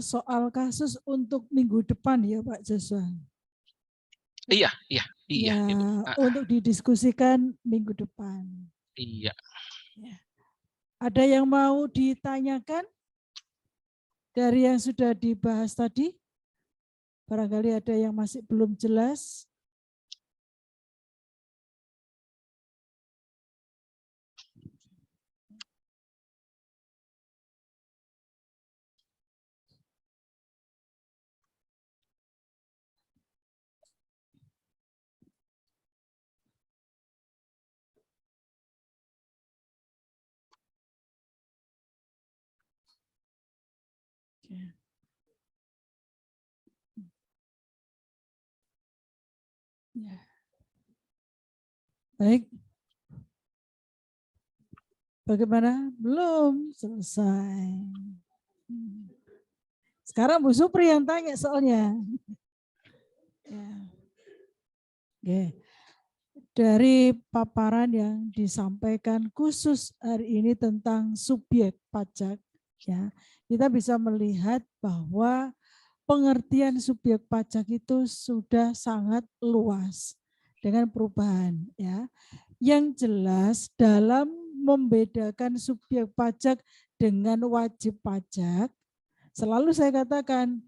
soal kasus untuk minggu depan ya Pak Joshua. Iya. Ya, untuk didiskusikan minggu depan. Iya. Ya. Ada yang mau ditanyakan dari yang sudah dibahas tadi? Barangkali ada yang masih belum jelas. Ya. Baik. Bagaimana? Belum selesai. Sekarang Bu Supri yang tanya soalnya. Ya. Oke. Dari paparan yang disampaikan khusus hari ini tentang subjek pajak, ya, kita bisa melihat bahwa pengertian subjek pajak itu sudah sangat luas dengan perubahan, ya. Yang jelas dalam membedakan subjek pajak dengan wajib pajak, selalu saya katakan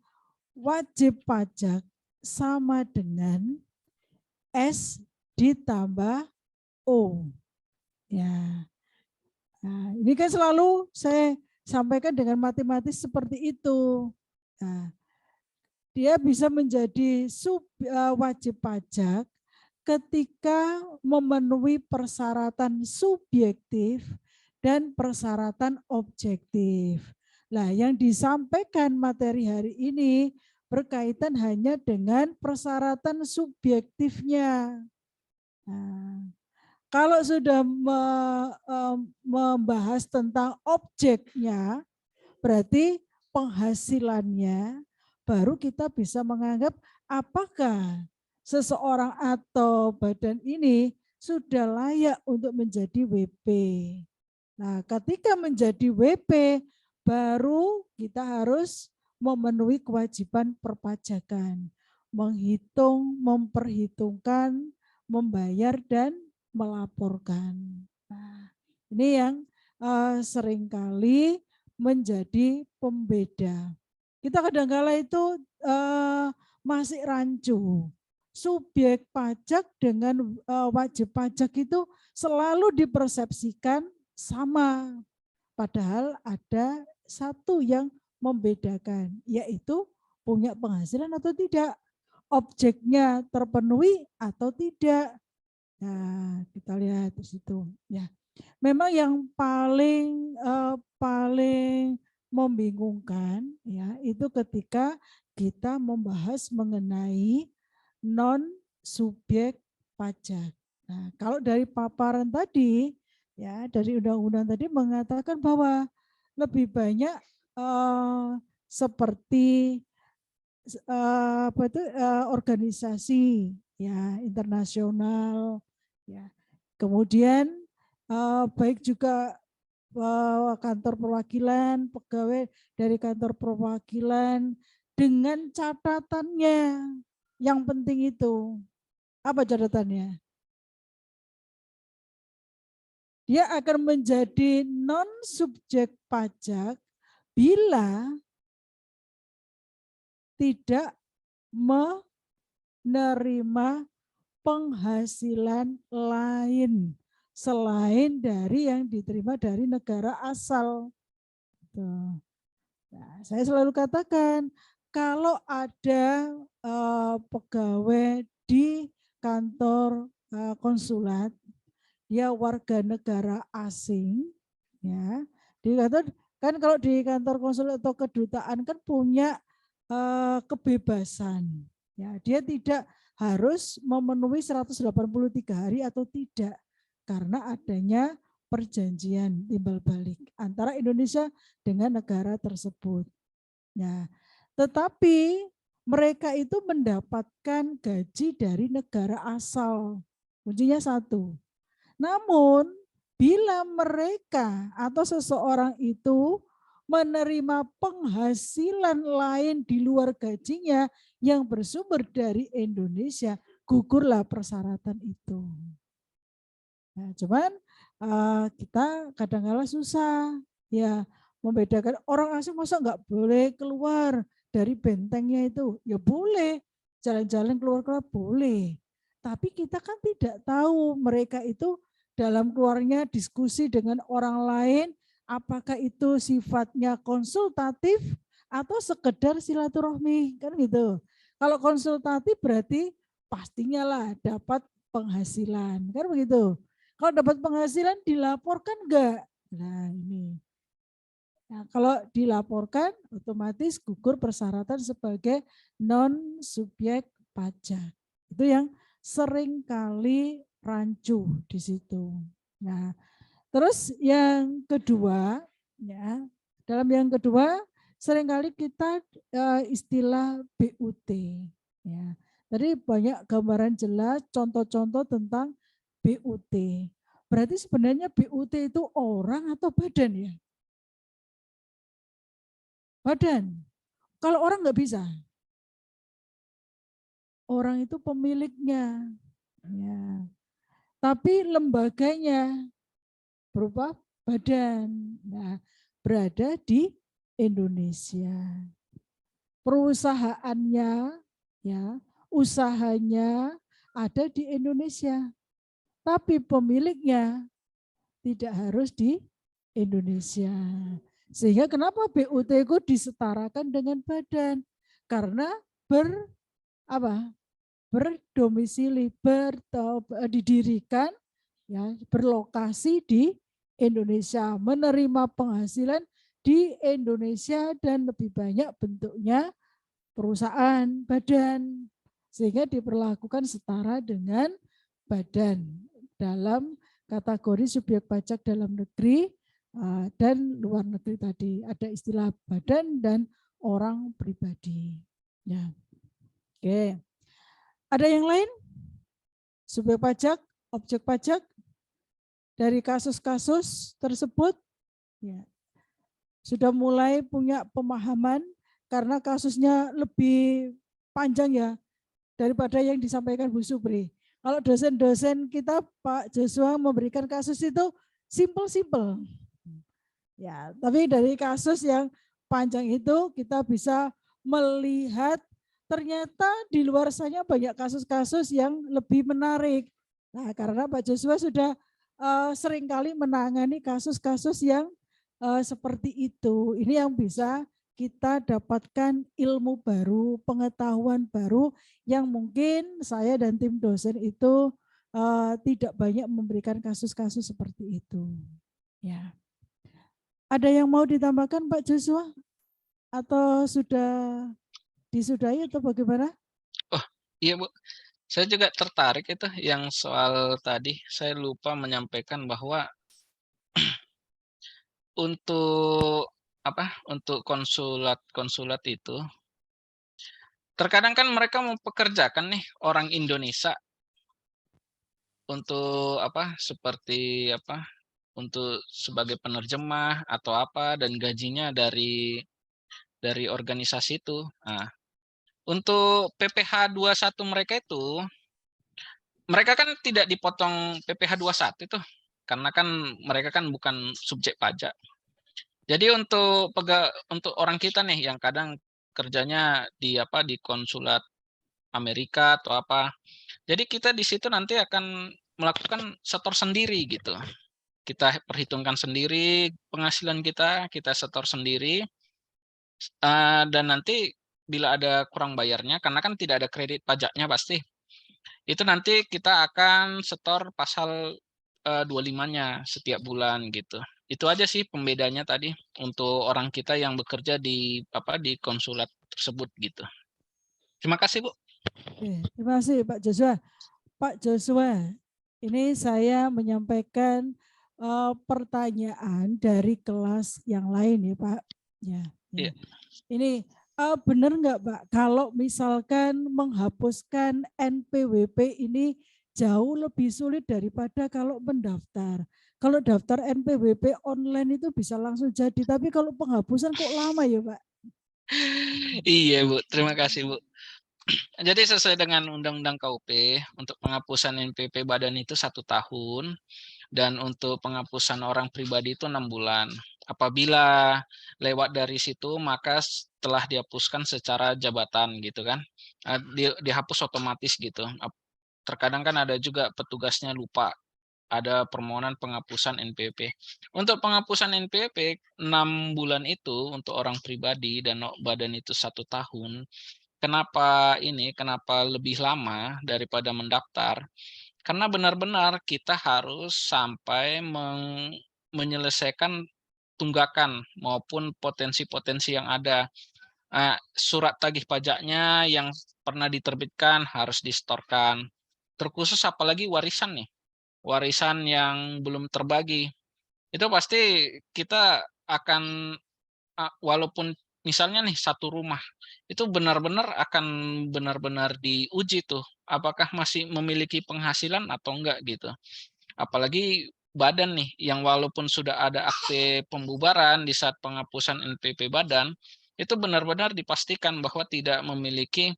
wajib pajak sama dengan S ditambah O. Ya. Nah, ini kan selalu saya sampaikan dengan matematis seperti itu. Nah, dia bisa menjadi wajib pajak ketika memenuhi persyaratan subjektif dan persyaratan objektif. Nah, yang disampaikan materi hari ini berkaitan hanya dengan persyaratan subjektifnya. Nah, kalau sudah membahas tentang objeknya, berarti penghasilannya baru kita bisa menganggap apakah seseorang atau badan ini sudah layak untuk menjadi WP. Nah, ketika menjadi WP, baru kita harus memenuhi kewajiban perpajakan, menghitung, memperhitungkan, membayar, dan melaporkan. Nah, ini yang seringkali menjadi pembeda. Kita kadang-kala itu masih rancu. Subjek pajak dengan wajib pajak itu selalu dipersepsikan sama. Padahal ada satu yang membedakan, yaitu punya penghasilan atau tidak. Objeknya terpenuhi atau tidak. Nah, kita lihat di situ. Ya, memang yang paling membingungkan ya itu ketika kita membahas mengenai non subjek pajak. Nah, kalau dari paparan tadi ya dari undang-undang tadi mengatakan bahwa lebih banyak seperti organisasi ya internasional ya. Kemudian baik juga kantor perwakilan, pegawai dari kantor perwakilan dengan catatannya. Yang penting itu apa catatannya? Dia akan menjadi non subjek pajak bila tidak menerima penghasilan lain selain dari yang diterima dari negara asal. Nah, saya selalu katakan kalau ada pegawai di kantor konsulat, dia warga negara asing, ya, di kantor kan kalau di kantor konsulat atau kedutaan kan punya kebebasan, ya, dia tidak harus memenuhi 183 hari atau tidak karena adanya perjanjian timbal balik antara Indonesia dengan negara tersebut. Nah, tetapi mereka itu mendapatkan gaji dari negara asal. Kuncinya satu. Namun bila mereka atau seseorang itu menerima penghasilan lain di luar gajinya yang bersumber dari Indonesia, gugurlah persyaratan itu. Nah, cuman kita kadang-kala susah ya membedakan orang asing masa nggak boleh keluar dari bentengnya itu. Ya boleh, jalan-jalan keluar-keluar boleh. Tapi kita kan tidak tahu mereka itu dalam keluarnya diskusi dengan orang lain, apakah itu sifatnya konsultatif atau sekedar silaturahmi, kan gitu. Kalau konsultatif berarti pastinya lah dapat penghasilan, kan begitu. Kalau dapat penghasilan dilaporkan enggak? Nah ini. Nah, kalau dilaporkan otomatis gugur persyaratan sebagai non-subjek pajak. Itu yang sering kali rancu di situ. Nah, terus yang kedua, ya, dalam yang kedua seringkali kita istilah BUT. Ya. Tadi banyak gambaran jelas, contoh-contoh tentang BUT. Berarti sebenarnya BUT itu orang atau badan ya? Badan. Kalau orang nggak bisa. Orang itu pemiliknya. Ya. Tapi lembaganya berupa badan. Nah, berada di Indonesia. Perusahaannya, ya, usahanya ada di Indonesia. Tapi pemiliknya tidak harus di Indonesia. Sehingga kenapa BUT itu disetarakan dengan badan? Karena berdomisili, didirikan, ya, berlokasi di Indonesia, menerima penghasilan di Indonesia dan lebih banyak bentuknya perusahaan, badan, sehingga diperlakukan setara dengan badan dalam kategori subjek pajak dalam negeri dan luar negeri tadi. Ada istilah badan dan orang pribadi. Ya. Oke. Ada yang lain? Subjek pajak, objek pajak dari kasus-kasus tersebut ya, sudah mulai punya pemahaman karena kasusnya lebih panjang ya daripada yang disampaikan Bu Supri. Kalau dosen-dosen kita Pak Joshua memberikan kasus itu simple-simple. Ya, tapi dari kasus yang panjang itu kita bisa melihat ternyata di luar sana banyak kasus-kasus yang lebih menarik. Nah, karena Pak Joshua sudah seringkali menangani kasus-kasus yang seperti itu. Ini yang bisa kita dapatkan ilmu baru, pengetahuan baru yang mungkin saya dan tim dosen itu tidak banyak memberikan kasus-kasus seperti itu. Ya. Ada yang mau ditambahkan Pak Joshua? Atau sudah disudahi atau bagaimana? Oh, iya Bu. Saya juga tertarik itu yang soal tadi. Saya lupa menyampaikan bahwa untuk untuk konsulat itu terkadang kan mereka mempekerjakan nih orang Indonesia untuk seperti untuk sebagai penerjemah atau apa dan gajinya dari organisasi itu. Nah, untuk PPh 21 mereka itu mereka kan tidak dipotong PPh 21 itu karena kan mereka kan bukan subjek pajak. Jadi untuk orang kita nih yang kadang kerjanya di konsulat Amerika atau apa. Jadi kita di situ nanti akan melakukan setor sendiri gitu. Kita perhitungkan sendiri penghasilan kita setor sendiri. Dan nanti bila ada kurang bayarnya, karena kan tidak ada kredit pajaknya pasti, itu nanti kita akan setor pasal 25-nya setiap bulan gitu. Itu aja sih pembedanya tadi untuk orang kita yang bekerja di konsulat tersebut gitu. Terima kasih Bu. Oke, terima kasih Pak Joshua. Pak Joshua, ini saya menyampaikan pertanyaan dari kelas yang lain ya Pak. Ya. Iya. Ini benar nggak Pak, kalau misalkan menghapuskan NPWP ini jauh lebih sulit daripada kalau mendaftar. Kalau daftar NPWP online itu bisa langsung jadi, tapi kalau penghapusan kok lama ya Pak? Iya Bu, terima kasih Bu. Jadi sesuai dengan Undang-Undang KUP, untuk penghapusan NPWP badan itu 1 tahun, dan untuk penghapusan orang pribadi itu 6 bulan. Apabila lewat dari situ, maka telah dihapuskan secara jabatan gitu kan, dihapus otomatis gitu. Terkadang kan ada juga petugasnya lupa, ada permohonan penghapusan NPWP. Untuk penghapusan NPWP 6 bulan itu untuk orang pribadi dan badan itu 1 tahun. Kenapa lebih lama daripada mendaftar? Karena benar-benar kita harus sampai menyelesaikan tunggakan maupun potensi-potensi yang ada. Surat tagih pajaknya yang pernah diterbitkan harus disetorkan. Terkhusus apalagi warisan nih, warisan yang belum terbagi. Itu pasti kita akan, walaupun misalnya nih satu rumah, itu benar-benar diuji tuh, apakah masih memiliki penghasilan atau enggak gitu. Apalagi badan nih, yang walaupun sudah ada akte pembubaran di saat penghapusan NPWP badan, itu benar-benar dipastikan bahwa tidak memiliki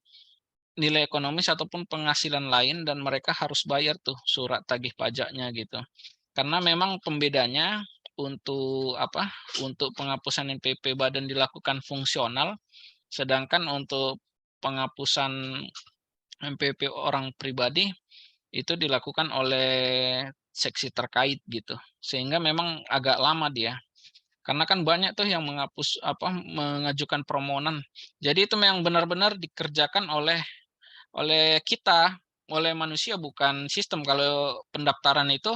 nilai ekonomis ataupun penghasilan lain dan mereka harus bayar tuh surat tagih pajaknya gitu. Karena memang pembedanya untuk penghapusan NPWP badan dilakukan fungsional, sedangkan untuk penghapusan NPWP orang pribadi itu dilakukan oleh seksi terkait gitu. Sehingga memang agak lama dia. Karena kan banyak tuh yang mengajukan permohonan. Jadi itu memang benar-benar dikerjakan oleh kita, oleh manusia bukan sistem. Kalau pendaftaran itu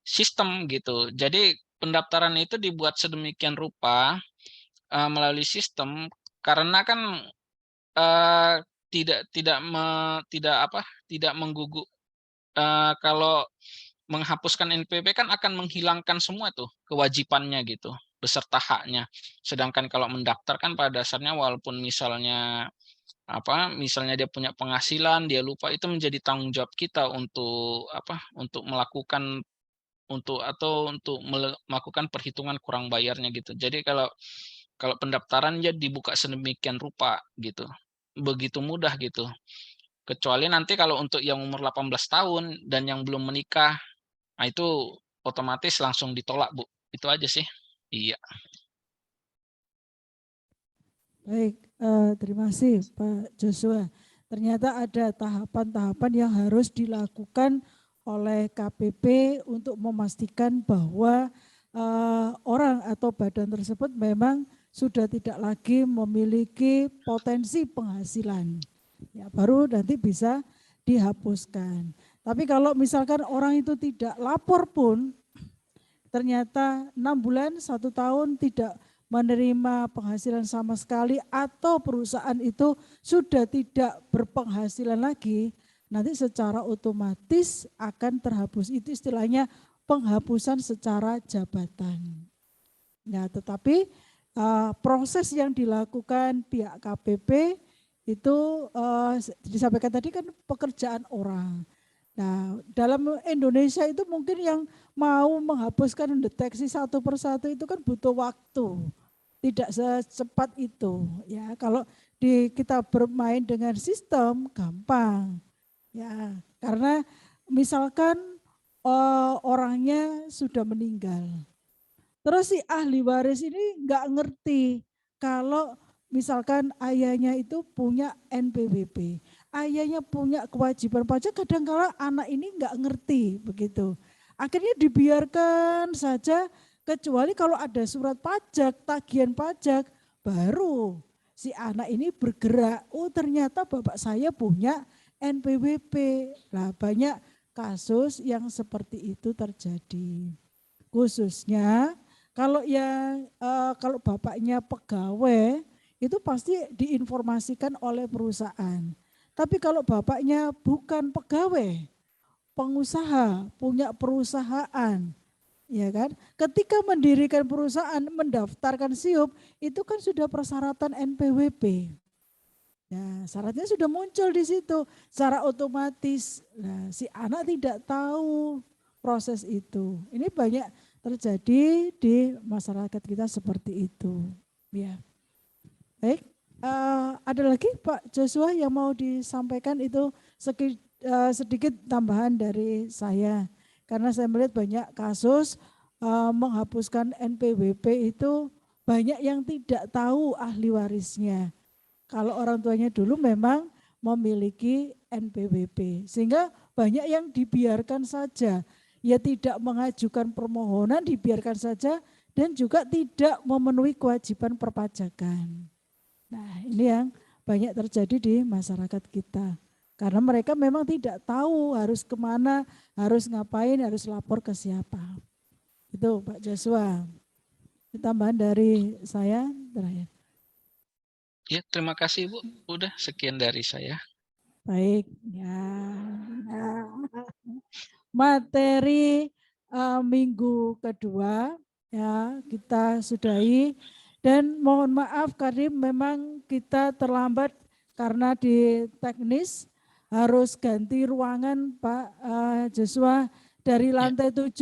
sistem gitu. Jadi pendaftaran itu dibuat sedemikian rupa melalui sistem karena kan uh, tidak menggugu, kalau menghapuskan NPWP kan akan menghilangkan semua tuh kewajibannya gitu beserta haknya. Sedangkan kalau mendaftar kan pada dasarnya walaupun misalnya dia punya penghasilan, dia lupa, itu menjadi tanggung jawab kita untuk melakukan melakukan perhitungan kurang bayarnya gitu. Jadi kalau pendaftaran ya dibuka sedemikian rupa gitu. Begitu mudah gitu. Kecuali nanti kalau untuk yang umur 18 tahun dan yang belum menikah, nah itu otomatis langsung ditolak, Bu. Itu aja sih. Iya. Baik, terima kasih Pak Joshua. Ternyata ada tahapan-tahapan yang harus dilakukan oleh KPP untuk memastikan bahwa orang atau badan tersebut memang sudah tidak lagi memiliki potensi penghasilan. Ya, baru nanti bisa dihapuskan. Tapi kalau misalkan orang itu tidak lapor pun, ternyata 6 bulan, 1 tahun tidak menerima penghasilan sama sekali atau perusahaan itu sudah tidak berpenghasilan lagi, nanti secara otomatis akan terhapus. Itu istilahnya penghapusan secara jabatan. Ya, tetapi proses yang dilakukan pihak KPP itu disampaikan tadi kan pekerjaan orang. Nah, dalam Indonesia itu mungkin yang mau menghapuskan deteksi satu persatu itu kan butuh waktu. Tidak secepat itu. Ya, kalau kita bermain dengan sistem gampang. Ya, karena misalkan orangnya sudah meninggal. Terus si ahli waris ini nggak ngerti kalau misalkan ayahnya itu punya NPWP, ayahnya punya kewajiban pajak, kadang-kala anak ini nggak ngerti begitu. Akhirnya dibiarkan saja, kecuali kalau ada surat pajak, tagihan pajak, baru si anak ini bergerak. Oh ternyata bapak saya punya NPWP. Nah banyak kasus yang seperti itu terjadi. Khususnya kalau bapaknya pegawai itu pasti diinformasikan oleh perusahaan. Tapi kalau bapaknya bukan pegawai, pengusaha, punya perusahaan, ya kan? Ketika mendirikan perusahaan, mendaftarkan SIUP, itu kan sudah persyaratan NPWP. Ya, syaratnya sudah muncul di situ secara otomatis. Nah, si anak tidak tahu proses itu. Ini banyak terjadi di masyarakat kita seperti itu. Ya, baik. Ada lagi Pak Joshua yang mau disampaikan itu sedikit tambahan dari saya. Karena saya melihat banyak kasus menghapuskan NPWP itu banyak yang tidak tahu ahli warisnya. Kalau orang tuanya dulu memang memiliki NPWP. Sehingga banyak yang dibiarkan saja. Ya tidak mengajukan permohonan, dibiarkan saja dan juga tidak memenuhi kewajiban perpajakan. Nah, ini yang banyak terjadi di masyarakat kita. Karena mereka memang tidak tahu harus kemana, harus ngapain, harus lapor ke siapa. Itu Pak Joshua. Tambahan dari saya terakhir. Ya, terima kasih Bu. Udah sekian dari saya. Baik, ya. Materi minggu kedua ya kita sudahi dan mohon maaf Karim memang kita terlambat karena di teknis harus ganti ruangan Pak Joshua dari lantai 7